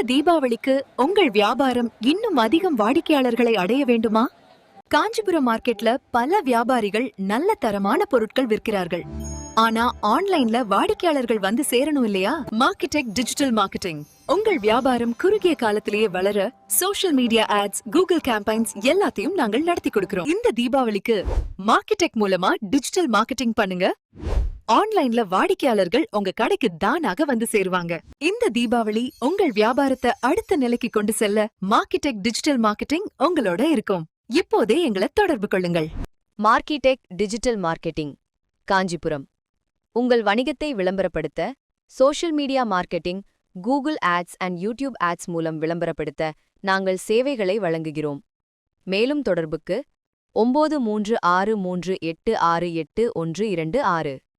தீபாவளிக்கு உங்கள் வியாபாரம் இன்னும் அதிகம் வாடிக்கையாளர்களை அடைய வேண்டுமா? காஞ்சிபுரம் மார்க்கெட்ல பல வியாபாரிகள் நல்ல தரமான பொருட்கள் விற்கிறார்கள். ஆனா ஆன்லைன்ல வாடிக்கையாளர்கள் வந்து சேரணும் இல்லையா? மார்க்கெடெக் டிஜிட்டல் மார்க்கெட்டிங் உங்கள் வியாபாரம் குறுகிய காலத்திலேயே வளர social media ads, Google campaigns எல்லாத்தையும் நாங்கள் நடத்தி கொடுக்கிறோம். இந்த தீபாவளிக்கு மார்க்கெடெக் மூலமா டிஜிட்டல் மார்க்கெட்டிங் பண்ணுங்க. ஆன்லைன்ல வாடிக்கையாளர்கள் உங்க கடைக்கு தானாக வந்து சேருவாங்க. இந்த தீபாவளி உங்கள் வியாபாரத்தை அடுத்த நிலைக்கு கொண்டு செல்ல மார்க்கெடெக் டிஜிட்டல் மார்க்கெட்டிங் உங்களோட இருக்கும். இப்போதே எங்களை தொடர்பு கொள்ளுங்கள். Marketech digital marketing, Kanchipuram. உங்கள் வணிகத்தை விளம்பரப்படுத்த social media marketing, Google ads and YouTube ads மூலம் விளம்பரப்படுத்த நாங்கள் சேவைகளை வழங்குகிறோம். மேலும் தொடர்புக்கு 9363868126.